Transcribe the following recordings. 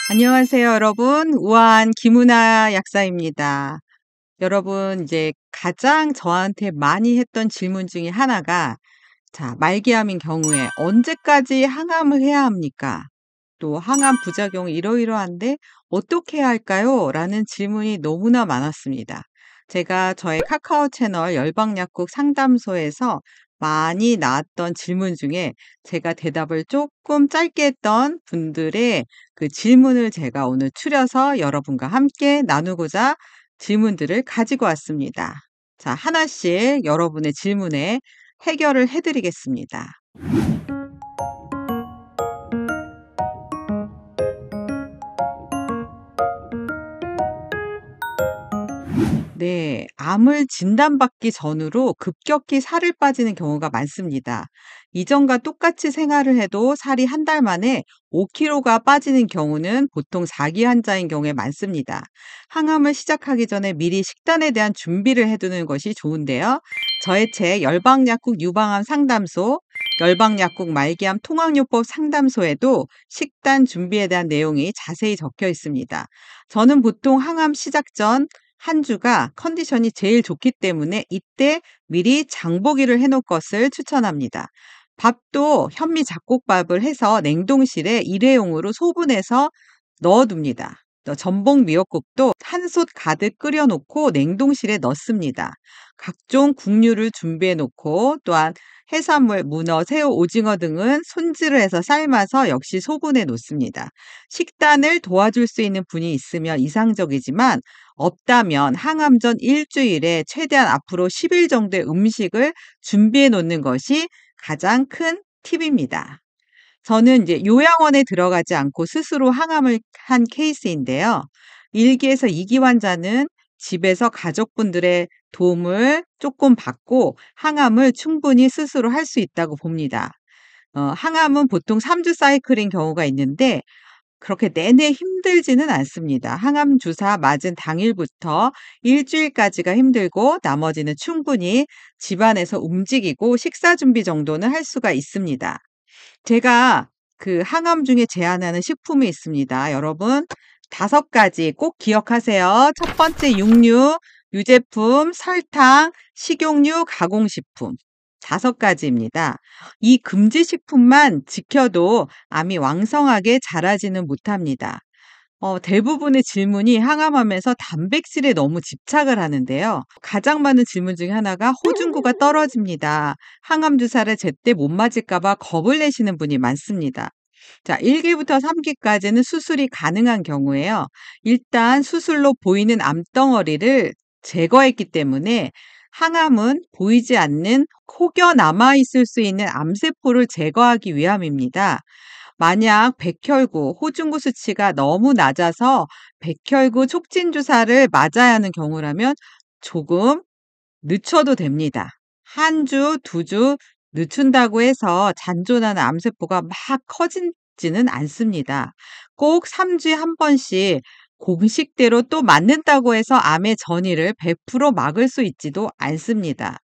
안녕하세요, 여러분. 우아한 김은아 약사입니다. 여러분, 이제 가장 저한테 많이 했던 질문 중에 하나가, 자, 말기암인 경우에 언제까지 항암을 해야 합니까? 또 항암 부작용이 이러이러한데 어떻게 해야 할까요? 라는 질문이 너무나 많았습니다. 제가 저의 카카오 채널 열방약국 상담소에서 많이 나왔던 질문 중에 제가 대답을 조금 짧게 했던 분들의 그 질문을 제가 오늘 추려서 여러분과 함께 나누고자 질문들을 가지고 왔습니다. 자, 하나씩 여러분의 질문에 해결을 해드리겠습니다. 네, 암을 진단받기 전으로 급격히 살을 빠지는 경우가 많습니다. 이전과 똑같이 생활을 해도 살이 한 달 만에 5kg가 빠지는 경우는 보통 4기 환자인 경우에 많습니다. 항암을 시작하기 전에 미리 식단에 대한 준비를 해두는 것이 좋은데요. 저의 책 열방약국 유방암 상담소, 열방약국 말기암 통항요법 상담소에도 식단 준비에 대한 내용이 자세히 적혀 있습니다. 저는 보통 항암 시작 전 한 주가 컨디션이 제일 좋기 때문에 이때 미리 장보기를 해놓을 것을 추천합니다. 밥도 현미 잡곡밥을 해서 냉동실에 일회용으로 소분해서 넣어둡니다. 또 전복 미역국도 한 솥 가득 끓여놓고 냉동실에 넣습니다. 각종 국류를 준비해 놓고 또한 해산물, 문어, 새우, 오징어 등은 손질을 해서 삶아서 역시 소분해 놓습니다. 식단을 도와줄 수 있는 분이 있으면 이상적이지만 없다면 항암 전 일주일에 최대한 앞으로 10일 정도의 음식을 준비해 놓는 것이 가장 큰 팁입니다. 저는 이제 요양원에 들어가지 않고 스스로 항암을 한 케이스인데요. 1기에서 2기 환자는 집에서 가족분들의 도움을 조금 받고 항암을 충분히 스스로 할 수 있다고 봅니다. 항암은 보통 3주 사이클인 경우가 있는데 그렇게 내내 힘들지는 않습니다. 항암 주사 맞은 당일부터 일주일까지가 힘들고 나머지는 충분히 집안에서 움직이고 식사 준비 정도는 할 수가 있습니다. 제가 그 항암 중에 제한하는 식품이 있습니다. 여러분, 5가지 꼭 기억하세요. 첫 번째 육류, 유제품, 설탕, 식용유, 가공식품. 5가지입니다. 이 금지 식품만 지켜도 암이 왕성하게 자라지는 못합니다. 대부분의 질문이 항암하면서 단백질에 너무 집착을 하는데요. 가장 많은 질문 중에 하나가 호중구가 떨어집니다. 항암 주사를 제때 못 맞을까 봐 겁을 내시는 분이 많습니다. 자, 1기부터 3기까지는 수술이 가능한 경우에요. 일단 수술로 보이는 암덩어리를 제거했기 때문에 항암은 보이지 않는 혹여 남아있을 수 있는 암세포를 제거하기 위함입니다. 만약 백혈구, 호중구 수치가 너무 낮아서 백혈구 촉진 주사를 맞아야 하는 경우라면 조금 늦춰도 됩니다. 한 주, 2주 늦춘다고 해서 잔존하는 암세포가 막 커지지는 않습니다. 꼭 3주에 한 번씩 공식대로 또 맞는다고 해서 암의 전이를 100% 막을 수 있지도 않습니다.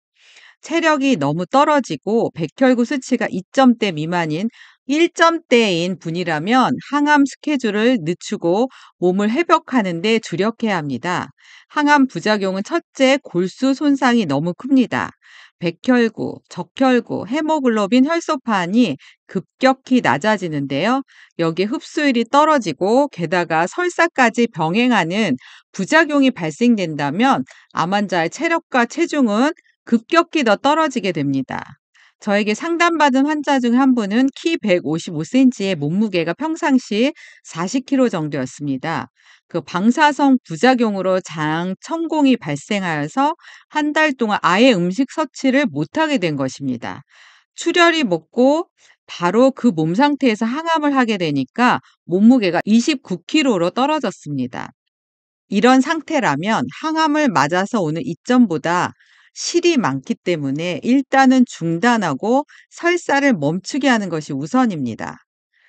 체력이 너무 떨어지고 백혈구 수치가 2점대 미만인 1점대인 분이라면 항암 스케줄을 늦추고 몸을 회복하는 데 주력해야 합니다. 항암 부작용은 첫째, 골수 손상이 너무 큽니다. 백혈구, 적혈구, 헤모글로빈 혈소판이 급격히 낮아지는데요. 여기에 흡수율이 떨어지고 게다가 설사까지 병행하는 부작용이 발생된다면 암 환자의 체력과 체중은 급격히 더 떨어지게 됩니다. 저에게 상담받은 환자 중 한 분은 키 155cm에 몸무게가 평상시 40kg 정도였습니다. 그 방사성 부작용으로 장 천공이 발생하여서 한 달 동안 아예 음식 섭취를 못하게 된 것입니다. 출혈이 먹고 바로 그 몸 상태에서 항암을 하게 되니까 몸무게가 29kg로 떨어졌습니다. 이런 상태라면 항암을 맞아서 오는 이점보다 실이 많기 때문에 일단은 중단하고 설사를 멈추게 하는 것이 우선입니다.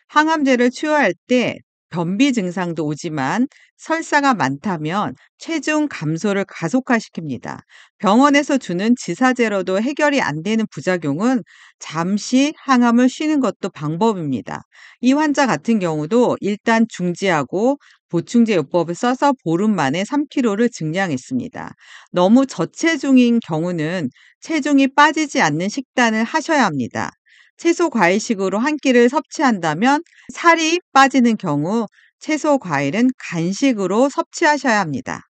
항암제를 투여할 때 변비 증상도 오지만 설사가 많다면 체중 감소를 가속화시킵니다. 병원에서 주는 지사제로도 해결이 안 되는 부작용은 잠시 항암을 쉬는 것도 방법입니다. 이 환자 같은 경우도 일단 중지하고 보충제 요법을 써서 보름 만에 3kg를 증량했습니다. 너무 저체중인 경우는 체중이 빠지지 않는 식단을 하셔야 합니다. 채소 과일식으로 한 끼를 섭취한다면 살이 빠지는 경우 채소 과일은 간식으로 섭취하셔야 합니다.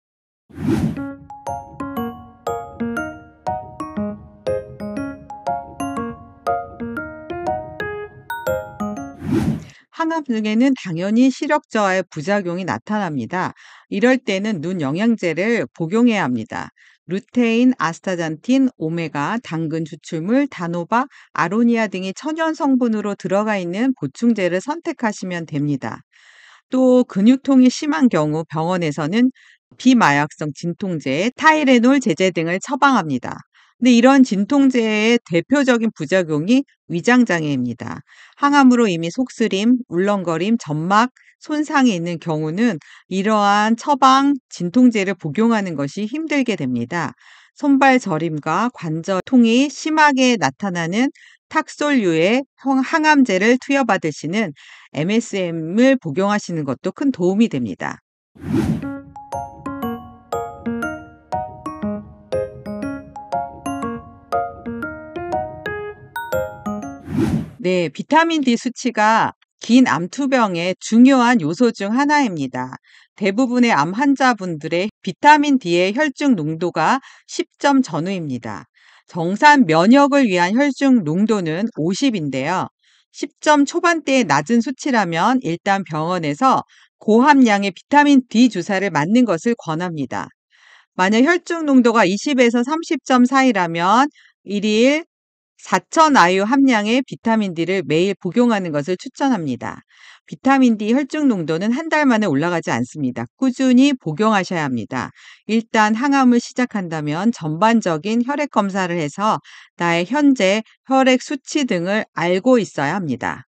항암 중에는 당연히 시력 저하의 부작용이 나타납니다. 이럴 때는 눈 영양제를 복용해야 합니다. 루테인, 아스타잔틴, 오메가, 당근 추출물, 다노바, 아로니아 등이 천연 성분으로 들어가 있는 보충제를 선택하시면 됩니다. 또 근육통이 심한 경우 병원에서는 비마약성 진통제, 타이레놀 제제 등을 처방합니다. 근데 이런 진통제의 대표적인 부작용이 위장장애입니다. 항암으로 이미 속쓰림, 울렁거림, 점막 손상이 있는 경우는 이러한 처방 진통제를 복용하는 것이 힘들게 됩니다. 손발 저림과 관절통이 심하게 나타나는 탁솔류의 항암제를 투여받으시는 MSM을 복용하시는 것도 큰 도움이 됩니다. 네, 비타민 D 수치가 긴 암투병의 중요한 요소 중 하나입니다. 대부분의 암 환자분들의 비타민 D의 혈중 농도가 10점 전후입니다. 정상 면역을 위한 혈중 농도는 50인데요. 10점 초반대의 낮은 수치라면 일단 병원에서 고함량의 비타민 D 주사를 맞는 것을 권합니다. 만약 혈중 농도가 20에서 30점 사이라면 일일 4,000 IU 함량의 비타민 D를 매일 복용하는 것을 추천합니다. 비타민 D 혈중 농도는 한 달 만에 올라가지 않습니다. 꾸준히 복용하셔야 합니다. 일단 항암을 시작한다면 전반적인 혈액 검사를 해서 나의 현재 혈액 수치 등을 알고 있어야 합니다.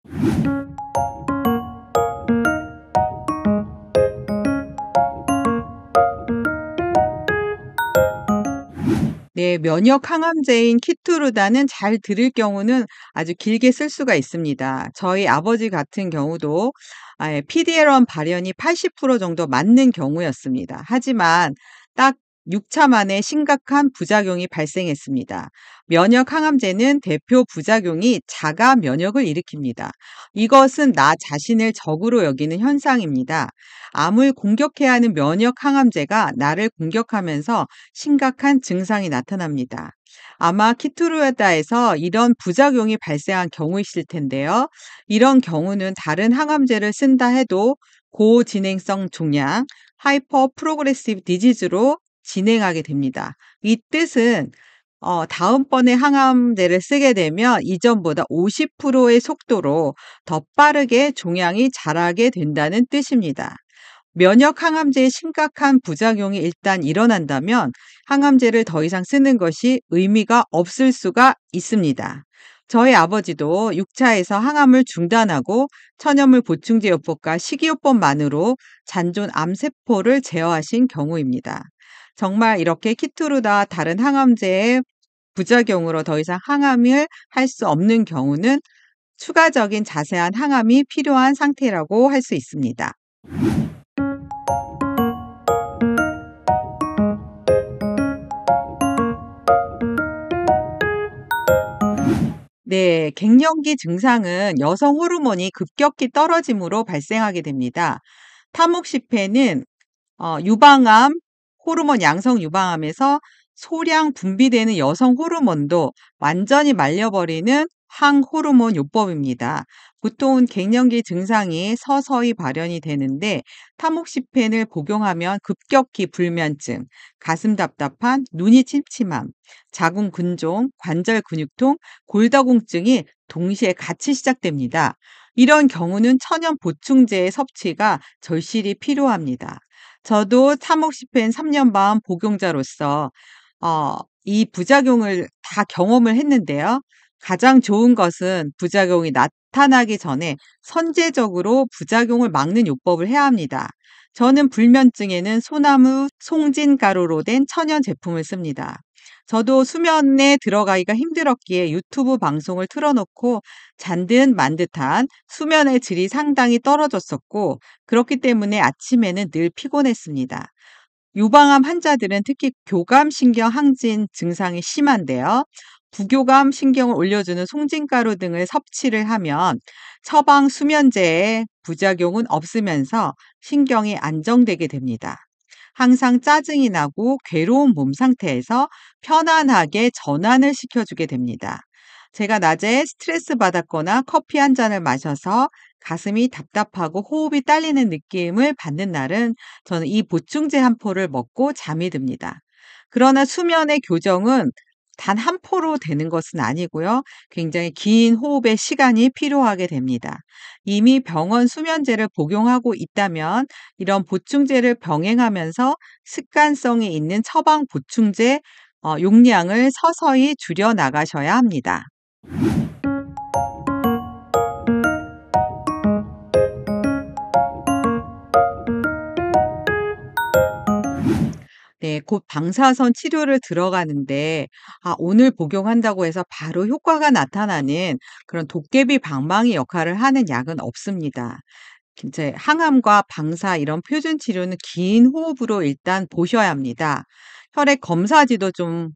네, 면역 항암제인 키투르다는 잘 들을 경우는 아주 길게 쓸 수가 있습니다. 저희 아버지 같은 경우도 PD-L1 발현이 80% 정도 맞는 경우였습니다. 하지만 딱 6차 만에 심각한 부작용이 발생했습니다. 면역 항암제는 대표 부작용이 자가 면역을 일으킵니다. 이것은 나 자신을 적으로 여기는 현상입니다. 암을 공격해야 하는 면역 항암제가 나를 공격하면서 심각한 증상이 나타납니다. 아마 키투르다에서 이런 부작용이 발생한 경우이실 텐데요. 이런 경우는 다른 항암제를 쓴다 해도 고진행성 종양, 하이퍼 프로그레시브 디지즈로 진행하게 됩니다. 이 뜻은 다음번에 항암제를 쓰게 되면 이전보다 50%의 속도로 더 빠르게 종양이 자라게 된다는 뜻입니다. 면역 항암제의 심각한 부작용이 일단 일어난다면 항암제를 더 이상 쓰는 것이 의미가 없을 수가 있습니다. 저희 아버지도 6차에서 항암을 중단하고 천연물 보충제 요법과 식이요법만으로 잔존 암세포를 제어하신 경우입니다. 정말 이렇게 키투르다 다른 항암제의 부작용으로 더 이상 항암을 할 수 없는 경우는 추가적인 자세한 항암이 필요한 상태라고 할 수 있습니다. 네, 갱년기 증상은 여성 호르몬이 급격히 떨어짐으로 발생하게 됩니다. 타목시페는 유방암, 호르몬 양성 유방암에서 소량 분비되는 여성 호르몬도 완전히 말려버리는 항호르몬 요법입니다. 보통 갱년기 증상이 서서히 발현이 되는데 타목시펜을 복용하면 급격히 불면증, 가슴 답답한, 눈이 침침함, 자궁 근종, 관절 근육통, 골다공증이 동시에 같이 시작됩니다. 이런 경우는 천연 보충제의 섭취가 절실히 필요합니다. 저도 타목시펜 3년 반 복용자로서 이 부작용을 다 경험을 했는데요. 가장 좋은 것은 부작용이 나타나기 전에 선제적으로 부작용을 막는 요법을 해야 합니다. 저는 불면증에는 소나무 송진가루로 된 천연 제품을 씁니다. 저도 수면에 들어가기가 힘들었기에 유튜브 방송을 틀어놓고 잔듯 만 듯한 수면의 질이 상당히 떨어졌었고, 그렇기 때문에 아침에는 늘 피곤했습니다. 유방암 환자들은 특히 교감신경 항진 증상이 심한데요. 부교감 신경을 올려주는 송진가루 등을 섭취를 하면 처방 수면제의 부작용은 없으면서 신경이 안정되게 됩니다. 항상 짜증이 나고 괴로운 몸 상태에서 편안하게 전환을 시켜주게 됩니다. 제가 낮에 스트레스 받았거나 커피 한 잔을 마셔서 가슴이 답답하고 호흡이 딸리는 느낌을 받는 날은 저는 이 보충제 한 포를 먹고 잠이 듭니다. 그러나 수면의 교정은 단 한 포로 되는 것은 아니고요. 굉장히 긴 호흡의 시간이 필요하게 됩니다. 이미 병원 수면제를 복용하고 있다면 이런 보충제를 병행하면서 습관성이 있는 처방 보충제 용량을 서서히 줄여 나가셔야 합니다. 네, 곧 방사선 치료를 들어가는데 오늘 복용한다고 해서 바로 효과가 나타나는 그런 도깨비 방망이 역할을 하는 약은 없습니다. 이제 항암과 방사 이런 표준 치료는 긴 호흡으로 일단 보셔야 합니다. 혈액 검사지도 좀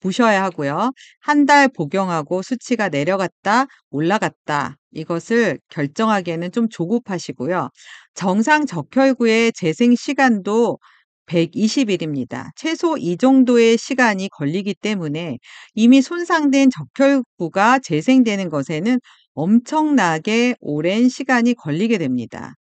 보셔야 하고요. 한 달 복용하고 수치가 내려갔다, 올라갔다 이것을 결정하기에는 좀 조급하시고요. 정상 적혈구의 재생 시간도 120 일입니다. 최소 이 정도의 시간이 걸리기 때문에 이미 손상된 적혈구가 재생되는 것에는 엄청나게 오랜 시간이 걸리게 됩니다.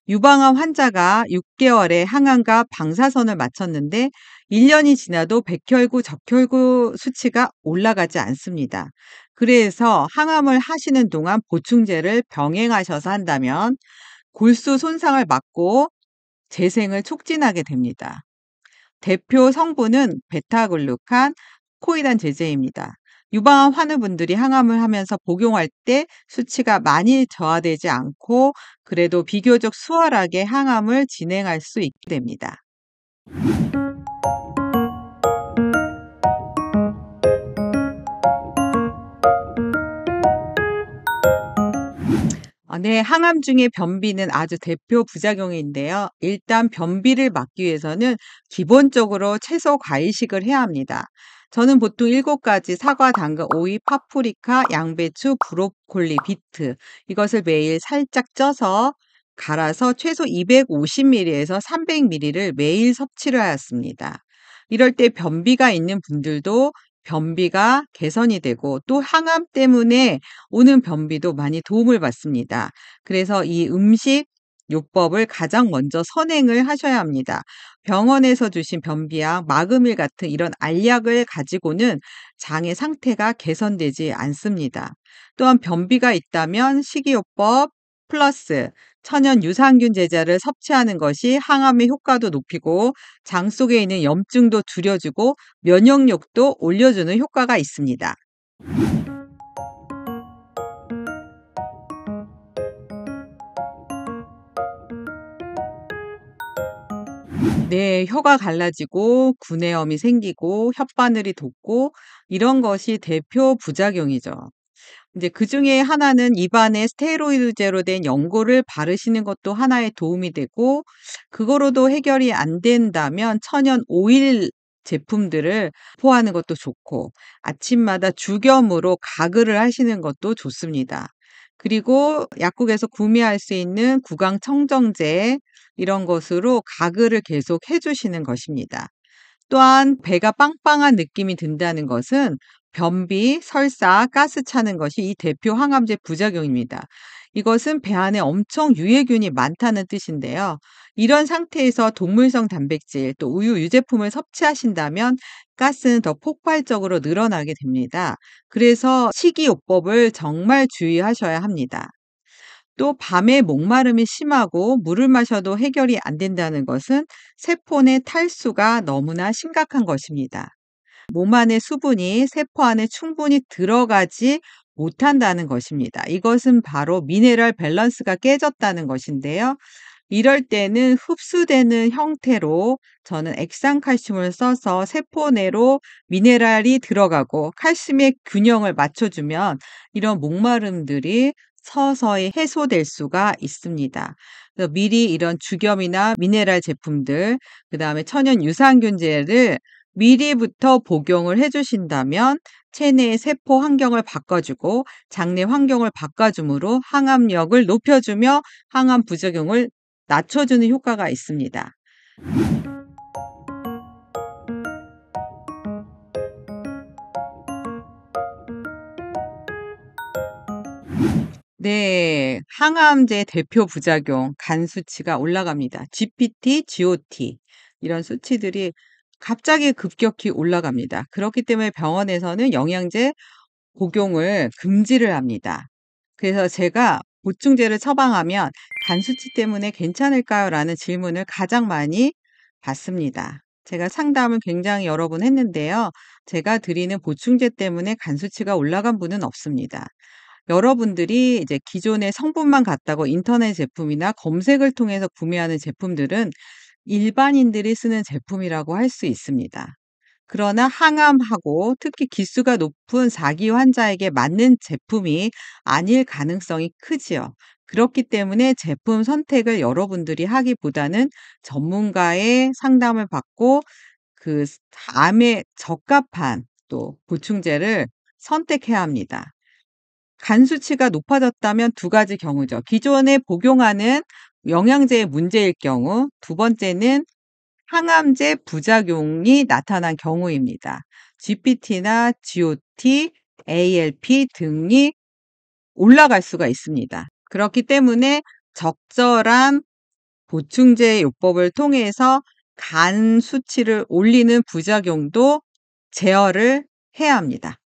유방암 환자가 6개월에 항암과 방사선을 마쳤는데 1년이 지나도 백혈구, 적혈구 수치가 올라가지 않습니다. 그래서 항암을 하시는 동안 보충제를 병행하셔서 한다면 골수 손상을 막고 재생을 촉진하게 됩니다. 대표 성분은 베타글루칸, 코이단 제제입니다. 유방암 환우분들이 항암을 하면서 복용할 때 수치가 많이 저하되지 않고 그래도 비교적 수월하게 항암을 진행할 수 있게 됩니다. 네, 항암 중에 변비는 아주 대표 부작용인데요. 일단 변비를 막기 위해서는 기본적으로 채소 과일식을 해야 합니다. 저는 보통 7가지 사과, 당근, 오이, 파프리카, 양배추, 브로콜리, 비트 이것을 매일 살짝 쪄서 갈아서 최소 250ml에서 300ml를 매일 섭취를 하였습니다. 이럴 때 변비가 있는 분들도 변비가 개선이 되고 또 항암 때문에 오는 변비도 많이 도움을 받습니다. 그래서 이 음식 요법을 가장 먼저 선행을 하셔야 합니다. 병원에서 주신 변비약, 마금일 같은 이런 알약을 가지고는 장의 상태가 개선되지 않습니다. 또한 변비가 있다면 식이요법 플러스 천연 유산균 제자를 섭취하는 것이 항암의 효과도 높이고 장 속에 있는 염증도 줄여주고 면역력도 올려주는 효과가 있습니다. 네, 혀가 갈라지고 구내염이 생기고 혓바늘이 돋고 이런 것이 대표 부작용이죠. 이제 그중에 하나는 입안에 스테로이드제로 된 연고를 바르시는 것도 하나의 도움이 되고 그거로도 해결이 안 된다면 천연 오일 제품들을 포하는 것도 좋고 아침마다 죽염으로 가글을 하시는 것도 좋습니다. 그리고 약국에서 구매할 수 있는 구강 청정제 이런 것으로 가글을 계속 해 주시는 것입니다. 또한 배가 빵빵한 느낌이 든다는 것은 변비, 설사, 가스 차는 것이 이 대표 항암제 부작용입니다. 이것은 배 안에 엄청 유해균이 많다는 뜻인데요. 이런 상태에서 동물성 단백질 또 우유 유제품을 섭취하신다면 가스는 더 폭발적으로 늘어나게 됩니다. 그래서 식이요법을 정말 주의하셔야 합니다. 또 밤에 목마름이 심하고 물을 마셔도 해결이 안 된다는 것은 세포 내 탈수가 너무나 심각한 것입니다. 몸 안의 수분이 세포 안에 충분히 들어가지 못한다는 것입니다. 이것은 바로 미네랄 밸런스가 깨졌다는 것인데요. 이럴 때는 흡수되는 형태로 저는 액상칼슘을 써서 세포 내로 미네랄이 들어가고 칼슘의 균형을 맞춰주면 이런 목마름들이 서서히 해소될 수가 있습니다. 그래서 미리 이런 죽염이나 미네랄 제품들, 그다음에 천연 유산균제를 미리부터 복용을 해주신다면 체내의 세포 환경을 바꿔주고 장내 환경을 바꿔줌으로 항암력을 높여주며 항암 부작용을 낮춰주는 효과가 있습니다. 네. 항암제 대표 부작용 간 수치가 올라갑니다. GPT, GOT 이런 수치들이 갑자기 급격히 올라갑니다. 그렇기 때문에 병원에서는 영양제 복용을 금지를 합니다. 그래서 제가 보충제를 처방하면 "간 수치 때문에 괜찮을까요?" 라는 질문을 가장 많이 받습니다. 제가 상담을 굉장히 여러 번 했는데요. 제가 드리는 보충제 때문에 간 수치가 올라간 분은 없습니다. 여러분들이 이제 기존의 성분만 같다고 인터넷 제품이나 검색을 통해서 구매하는 제품들은 일반인들이 쓰는 제품이라고 할 수 있습니다. 그러나 항암하고 특히 기수가 높은 4기 환자에게 맞는 제품이 아닐 가능성이 크지요. 그렇기 때문에 제품 선택을 여러분들이 하기보다는 전문가의 상담을 받고 그 암에 적합한 또 보충제를 선택해야 합니다. 간 수치가 높아졌다면 두 가지 경우죠. 기존에 복용하는 영양제의 문제일 경우, 두 번째는 항암제 부작용이 나타난 경우입니다. GPT나 GOT, ALP 등이 올라갈 수가 있습니다. 그렇기 때문에 적절한 보충제 요법을 통해서 간 수치를 올리는 부작용도 제어를 해야 합니다.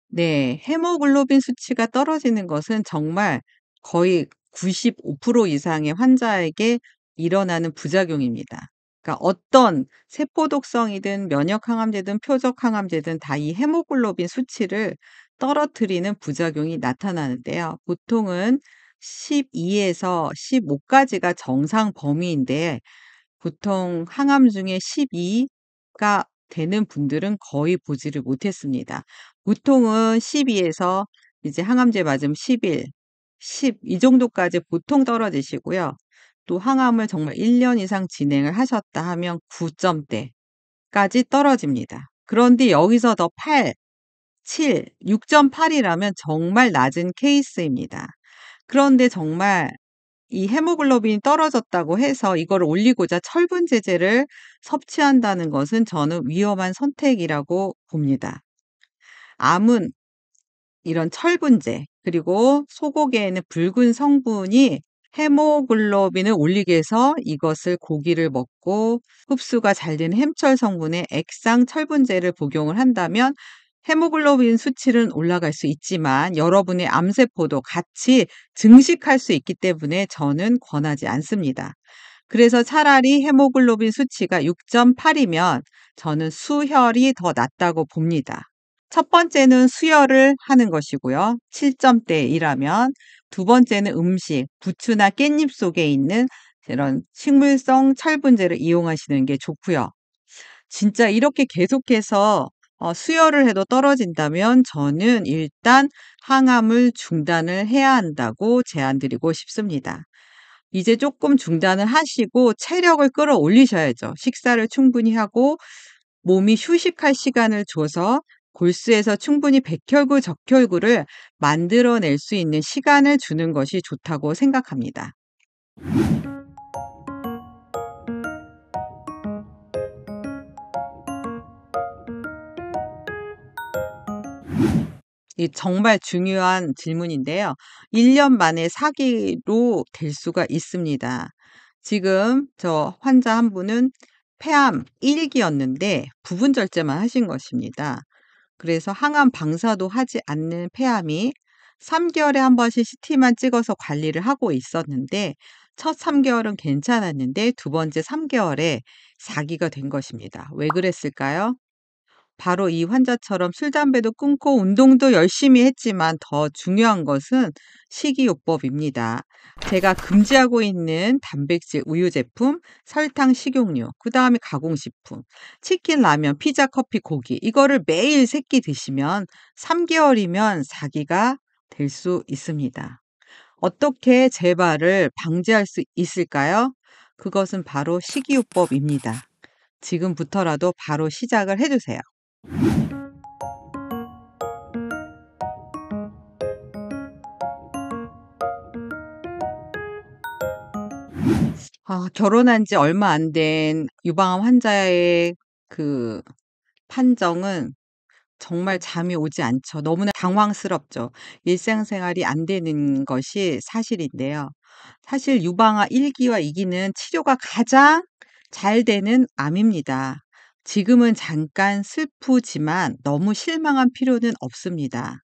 네. 헤모글로빈 수치가 떨어지는 것은 정말 거의 95% 이상의 환자에게 일어나는 부작용입니다. 그러니까 어떤 세포 독성이든 면역 항암제든 표적 항암제든 다 이 헤모글로빈 수치를 떨어뜨리는 부작용이 나타나는데요. 보통은 12에서 15까지가 정상 범위인데 보통 항암 중에 12가 되는 분들은 거의 보지를 못했습니다. 보통은 12에서 이제 항암제 맞으면 11, 10 이 정도까지 보통 떨어지시고요. 또 항암을 정말 1년 이상 진행을 하셨다 하면 9점대까지 떨어집니다. 그런데 여기서 더 8, 7, 6.8이라면 정말 낮은 케이스입니다. 그런데 정말 이 헤모글로빈이 떨어졌다고 해서 이거를 올리고자 철분 제제를 섭취한다는 것은 저는 위험한 선택이라고 봅니다. 암은 이런 철분제 그리고 소고기에는 붉은 성분이 헤모글로빈을 올리기 위해서 이것을 고기를 먹고 흡수가 잘 되는 햄철 성분의 액상 철분제를 복용을 한다면 헤모글로빈 수치는 올라갈 수 있지만 여러분의 암세포도 같이 증식할 수 있기 때문에 저는 권하지 않습니다. 그래서 차라리 헤모글로빈 수치가 6.8이면 저는 수혈이 더 낫다고 봅니다. 첫 번째는 수혈을 하는 것이고요. 7점대이라면 두 번째는 음식, 부추나 깻잎 속에 있는 이런 식물성 철분제를 이용하시는 게 좋고요. 진짜 이렇게 계속해서 수혈을 해도 떨어진다면 저는 일단 항암을 중단을 해야 한다고 제안드리고 싶습니다. 이제 조금 중단을 하시고 체력을 끌어올리셔야죠. 식사를 충분히 하고 몸이 휴식할 시간을 줘서 골수에서 충분히 백혈구, 적혈구를 만들어낼 수 있는 시간을 주는 것이 좋다고 생각합니다. 이 정말 중요한 질문인데요. 1년 만에 사기로 될 수가 있습니다. 지금 저 환자 한 분은 폐암 1 기였는데 부분 절제만 하신 것입니다. 그래서 항암 방사도 하지 않는 폐암이 3개월에 한 번씩 CT만 찍어서 관리를 하고 있었는데 첫 3개월은 괜찮았는데 두 번째 3개월에 사기가 된 것입니다. 왜 그랬을까요? 바로 이 환자처럼 술, 담배도 끊고 운동도 열심히 했지만 더 중요한 것은 식이요법입니다. 제가 금지하고 있는 단백질 우유 제품, 설탕, 식용유, 그다음에 가공식품, 치킨, 라면, 피자, 커피, 고기 이거를 매일 3끼 드시면 3개월이면 사기가 될 수 있습니다. 어떻게 재발을 방지할 수 있을까요? 그것은 바로 식이요법입니다. 지금부터라도 바로 시작을 해 주세요. 결혼한 지 얼마 안 된 유방암 환자의 그 판정은 정말 잠이 오지 않죠. 너무나 당황스럽죠. 일상생활이 안 되는 것이 사실인데요. 사실 유방암 1 기와 2 기는 치료가 가장 잘 되는 암입니다. 지금은 잠깐 슬프지만 너무 실망할 필요는 없습니다.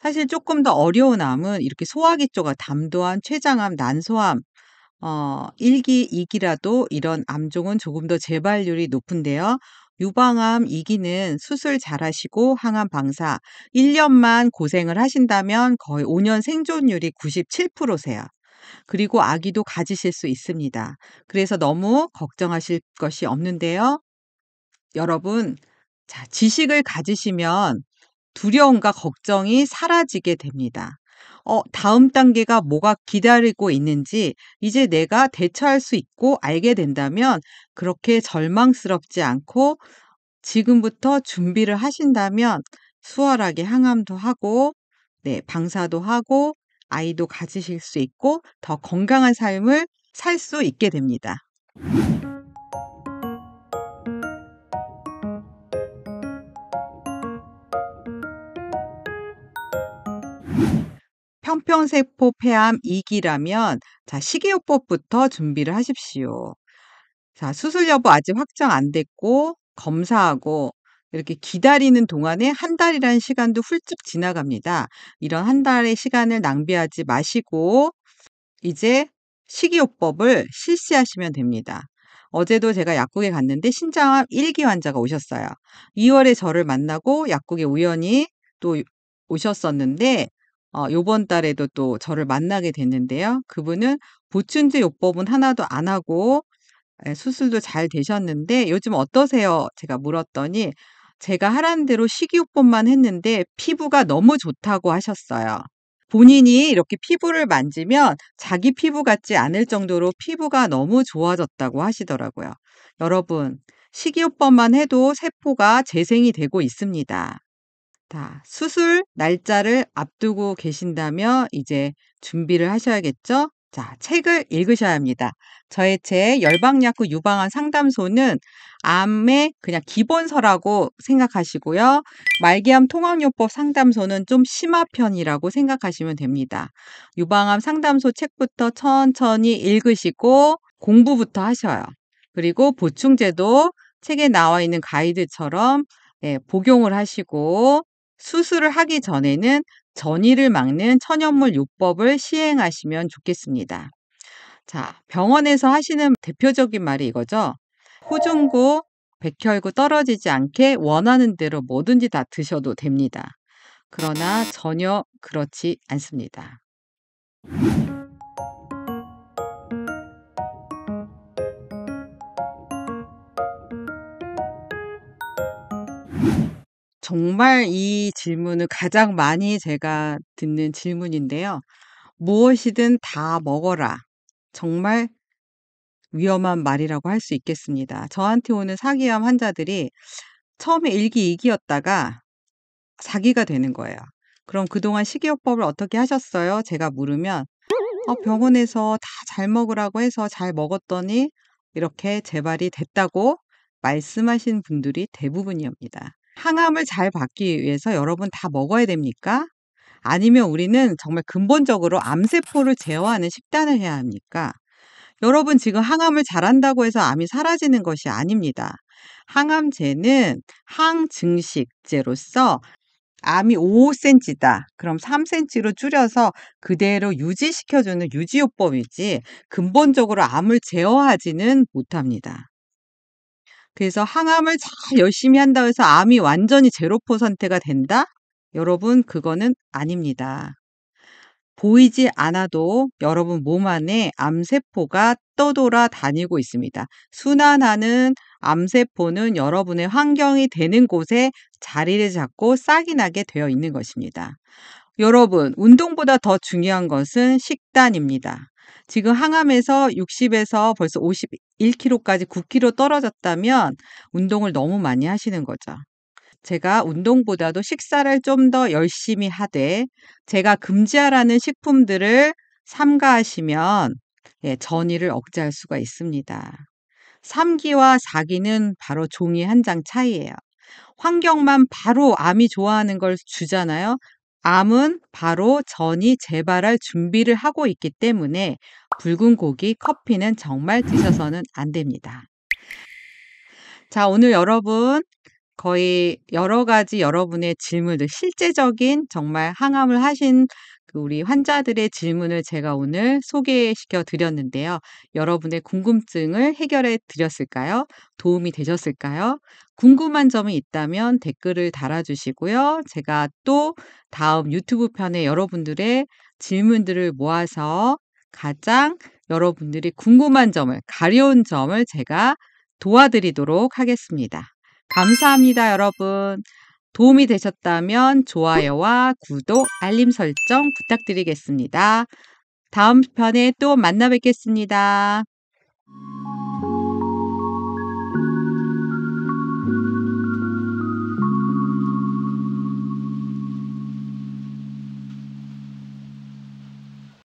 사실 조금 더 어려운 암은 이렇게 소화기 쪽암, 담도암, 췌장암, 난소암 1 기, 2 기라도 이런 암종은 조금 더 재발률이 높은데요. 유방암 2 기는 수술 잘하시고 항암 방사 1 년만 고생을 하신다면 거의 5년 생존율이 97% 세요. 그리고 아기도 가지실 수 있습니다. 그래서 너무 걱정하실 것이 없는데요. 여러분, 자, 지식을 가지시면 두려움과 걱정이 사라지게 됩니다. 다음 단계가 뭐가 기다리고 있는지 이제 내가 대처할 수 있고 알게 된다면 그렇게 절망스럽지 않고 지금부터 준비를 하신다면 수월하게 항암도 하고, 네, 방사도 하고, 아이도 가지실 수 있고, 더 건강한 삶을 살 수 있게 됩니다. 평평세포 폐암 2 기라면 자, 식이요법부터 준비를 하십시오. 자, 수술 여부 아직 확정 안 됐고 검사하고 이렇게 기다리는 동안에 한 달이라는 시간도 훌쩍 지나갑니다. 이런 한 달의 시간을 낭비하지 마시고 이제 식이요법을 실시하시면 됩니다. 어제도 제가 약국에 갔는데 신장암 1 기 환자가 오셨어요. 2 월에 저를 만나고 약국에 우연히 또 오셨었는데 요번 달에도 또 저를 만나게 됐는데요. 그분은 보충제 요법은 하나도 안 하고 수술도 잘 되셨는데 "요즘 어떠세요?" 제가 물었더니 제가 하라는 대로 식이요법만 했는데 피부가 너무 좋다고 하셨어요. 본인이 이렇게 피부를 만지면 자기 피부 같지 않을 정도로 피부가 너무 좋아졌다고 하시더라고요. 여러분, 식이요법만 해도 세포가 재생이 되고 있습니다. 자, 수술 날짜를 앞두고 계신다면 이제 준비를 하셔야겠죠? 자, 책을 읽으셔야 합니다. 저의 책 열방약국 유방암 상담소는 암의 그냥 기본서라고 생각하시고요. 말기암 통합요법 상담소는 좀 심화편이라고 생각하시면 됩니다. 유방암 상담소 책부터 천천히 읽으시고 공부부터 하셔요. 그리고 보충제도 책에 나와 있는 가이드처럼 복용을 하시고 수술을 하기 전에는 전이를 막는 천연물 요법을 시행하시면 좋겠습니다. 자, 병원에서 하시는 대표적인 말이 이거죠. 호중고, 백혈구 떨어지지 않게 원하는 대로 뭐든지 다 드셔도 됩니다. 그러나 전혀 그렇지 않습니다. 정말 이 질문을 가장 많이 제가 듣는 질문인데요. 무엇이든 다 먹어라. 정말 위험한 말이라고 할 수 있겠습니다. 저한테 오는 사기암 환자들이 처음에 1 기, 2 기였다가 4 기가 되는 거예요. 그럼 "그동안 식이요법을 어떻게 하셨어요?" 제가 물으면 병원에서 다 잘 먹으라고 해서 잘 먹었더니 이렇게 재발이 됐다고 말씀하시는 분들이 대부분이옵니다. 항암을 잘 받기 위해서 여러분 다 먹어야 됩니까? 아니면 우리는 정말 근본적으로 암세포를 제어하는 식단을 해야 합니까? 여러분, 지금 항암을 잘한다고 해서 암이 사라지는 것이 아닙니다. 항암제는 항증식제로서 암이 5cm다. 그럼 3cm로 줄여서 그대로 유지시켜주는 유지요법이지 근본적으로 암을 제어하지는 못합니다. 그래서 항암을 잘 열심히 한다고 해서 암이 완전히 제로포 상태가 된다? 여러분, 그거는 아닙니다. 보이지 않아도 여러분 몸 안에 암세포가 떠돌아 다니고 있습니다. 순환하는 암세포는 여러분의 환경이 되는 곳에 자리를 잡고 싹이 나게 되어 있는 것입니다. 여러분, 운동보다 더 중요한 것은 식단입니다. 지금 항암에서 60에서 벌써 51kg까지 9kg 떨어졌다면 운동을 너무 많이 하시는 거죠. 제가 운동보다도 식사를 좀 더 열심히 하되 제가 금지하라는 식품들을 삼가하시면 전이를 억제할 수가 있습니다. 3기와 4기는 바로 종이 한 장 차이예요. 환경만 바로 암이 좋아하는 걸 주잖아요. 암은 바로 전이 재발할 준비를 하고 있기 때문에 붉은 고기, 커피는 정말 드셔서는 안 됩니다. 자, 오늘 여러분 거의 여러 가지 여러분의 질문들, 실제적인 정말 항암을 하신 우리 환자들의 질문을 제가 오늘 소개시켜 드렸는데요. 여러분의 궁금증을 해결해 드렸을까요? 도움이 되셨을까요? 궁금한 점이 있다면 댓글을 달아주시고요. 제가 또 다음 유튜브 편에 여러분들의 질문들을 모아서 가장 여러분들이 궁금한 점을, 가려운 점을 제가 도와드리도록 하겠습니다. 감사합니다, 여러분. 도움이 되셨다면 좋아요와 구독, 알림 설정 부탁드리겠습니다. 다음 편에 또 만나 뵙겠습니다.